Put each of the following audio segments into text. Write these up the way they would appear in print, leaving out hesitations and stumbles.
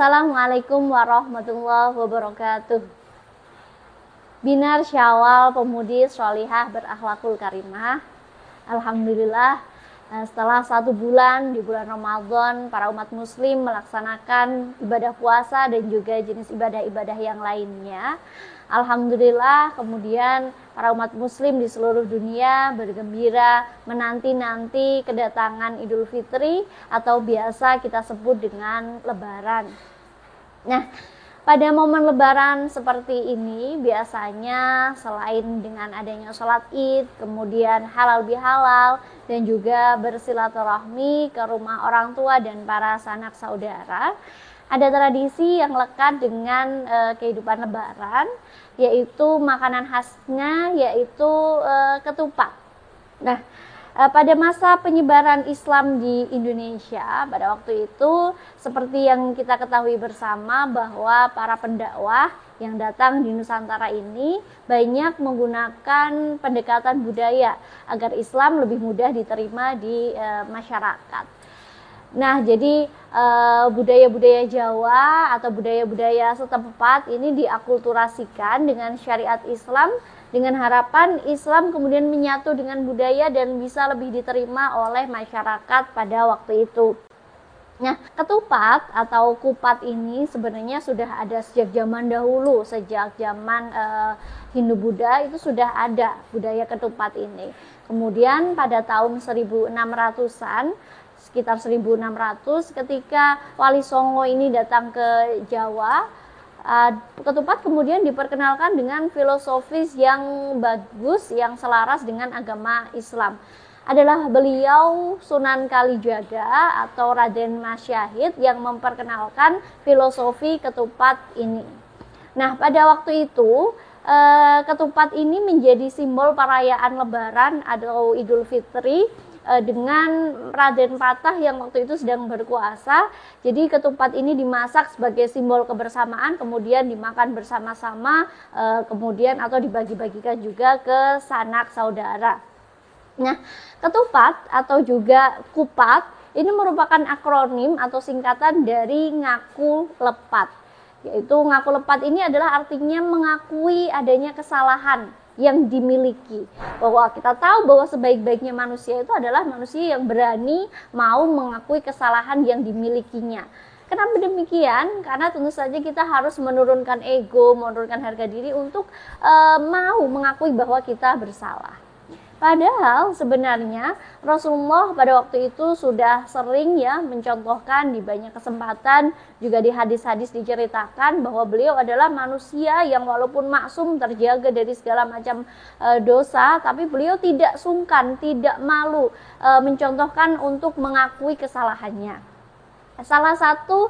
Assalamualaikum warahmatullahi wabarakatuh. Binar Syawal Pemudi Sholihah Berakhlakul Karimah. Alhamdulillah, setelah 1 bulan di bulan Ramadan, para umat muslim melaksanakan ibadah puasa dan juga jenis ibadah-ibadah yang lainnya. Alhamdulillah, kemudian para umat muslim di seluruh dunia bergembira menanti-nanti kedatangan Idul Fitri atau biasa kita sebut dengan Lebaran. Nah, pada momen Lebaran seperti ini biasanya selain dengan adanya sholat id, kemudian halal bihalal, dan juga bersilaturahmi ke rumah orang tua dan para sanak saudara, ada tradisi yang lekat dengan kehidupan Lebaran, yaitu makanan khasnya yaitu ketupat. Nah, pada masa penyebaran Islam di Indonesia pada waktu itu, seperti yang kita ketahui bersama bahwa para pendakwah yang datang di Nusantara ini banyak menggunakan pendekatan budaya agar Islam lebih mudah diterima di masyarakat. Nah, jadi budaya-budaya Jawa atau budaya-budaya setempat ini diakulturasikan dengan syariat Islam dengan harapan Islam kemudian menyatu dengan budaya dan bisa lebih diterima oleh masyarakat pada waktu itu. Nah, ketupat atau kupat ini sebenarnya sudah ada sejak zaman dahulu, sejak zaman Hindu-Buddha itu sudah ada budaya ketupat ini. Kemudian pada tahun 1600-an, sekitar 1600, ketika Wali Songo ini datang ke Jawa, ketupat kemudian diperkenalkan dengan filosofis yang bagus, yang selaras dengan agama Islam. Adalah beliau Sunan Kalijaga atau Raden Mas Syahid yang memperkenalkan filosofi ketupat ini. Nah, pada waktu itu ketupat ini menjadi simbol perayaan Lebaran atau Idul Fitri dengan Raden Patah yang waktu itu sedang berkuasa. Jadi ketupat ini dimasak sebagai simbol kebersamaan, kemudian dimakan bersama-sama, kemudian atau dibagi-bagikan juga ke sanak saudara. Nah, ketupat atau juga kupat ini merupakan akronim atau singkatan dari ngaku lepat. Yaitu ngaku lepat ini adalah artinya mengakui adanya kesalahan yang dimiliki, bahwa kita tahu bahwa sebaik-baiknya manusia itu adalah manusia yang berani mau mengakui kesalahan yang dimilikinya. Kenapa demikian? Karena tentu saja kita harus menurunkan ego, menurunkan harga diri untuk mau mengakui bahwa kita bersalah. Padahal sebenarnya Rasulullah pada waktu itu sudah sering mencontohkan di banyak kesempatan, juga di hadis-hadis diceritakan bahwa beliau adalah manusia yang walaupun maksum terjaga dari segala macam dosa, tapi beliau tidak sungkan, tidak malu mencontohkan untuk mengakui kesalahannya. Salah satu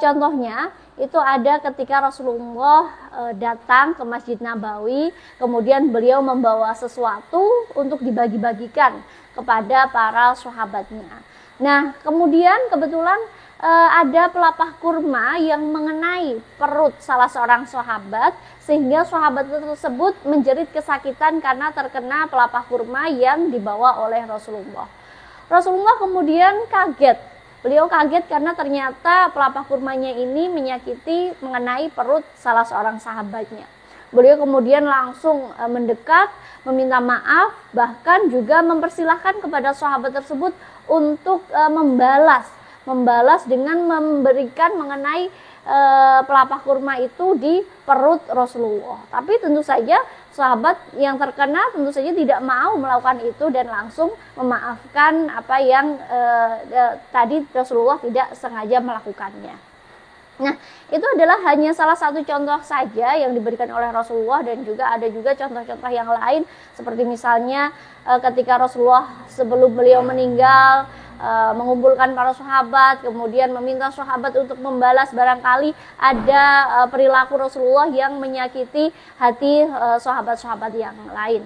contohnya itu ada ketika Rasulullah datang ke Masjid Nabawi, kemudian beliau membawa sesuatu untuk dibagi-bagikan kepada para sahabatnya. Nah, kemudian kebetulan ada pelepah kurma yang mengenai perut salah seorang sahabat, sehingga sahabat tersebut menjerit kesakitan karena terkena pelepah kurma yang dibawa oleh Rasulullah. Rasulullah kemudian kaget. Beliau kaget karena ternyata pelepah kurmanya ini menyakiti mengenai perut salah seorang sahabatnya. Beliau kemudian langsung mendekat, meminta maaf, bahkan juga mempersilahkan kepada sahabat tersebut untuk membalas dengan memberikan mengenai pelepah kurma itu di perut Rasulullah. Tapi tentu saja sahabat yang terkena tentu saja tidak mau melakukan itu dan langsung memaafkan apa yang tadi Rasulullah tidak sengaja melakukannya. Nah, itu adalah hanya salah satu contoh saja yang diberikan oleh Rasulullah, dan juga ada juga contoh-contoh yang lain seperti misalnya ketika Rasulullah sebelum beliau meninggal mengumpulkan para sahabat, kemudian meminta sahabat untuk membalas barangkali ada perilaku Rasulullah yang menyakiti hati sahabat-sahabat yang lain.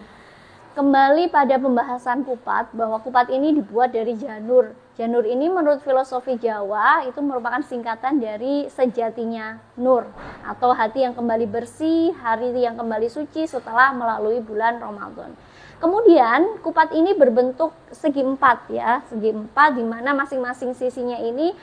Kembali pada pembahasan kupat, bahwa kupat ini dibuat dari janur. Janur ini menurut filosofi Jawa itu merupakan singkatan dari sejatinya nur, atau hati yang kembali bersih, hari yang kembali suci setelah melalui bulan Ramadan. Kemudian kupat ini berbentuk segi empat ya, segi empat, di mana masing-masing sisinya ini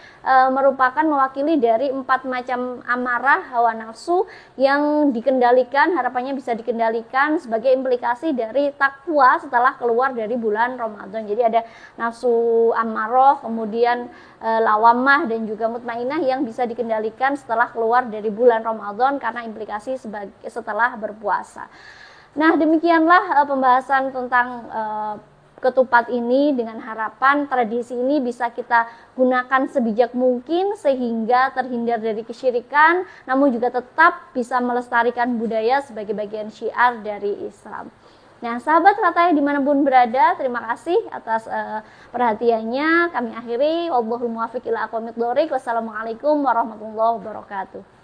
merupakan mewakili dari 4 macam amarah, hawa nafsu yang dikendalikan, harapannya bisa dikendalikan sebagai implikasi dari takwa setelah keluar dari bulan Ramadan. Jadi ada nafsu amarah, kemudian lawamah dan juga mutmainah yang bisa dikendalikan setelah keluar dari bulan Ramadan karena implikasi setelah berpuasa. Nah, demikianlah pembahasan tentang ketupat ini, dengan harapan tradisi ini bisa kita gunakan sebijak mungkin sehingga terhindar dari kesyirikan, namun juga tetap bisa melestarikan budaya sebagai bagian syiar dari Islam. Nah, sahabat Rataya dimanapun berada, terima kasih atas perhatiannya. Kami akhiri. Wallahul muwaffiq ila aqwamit thoriq. Wassalamualaikum warahmatullahi wabarakatuh.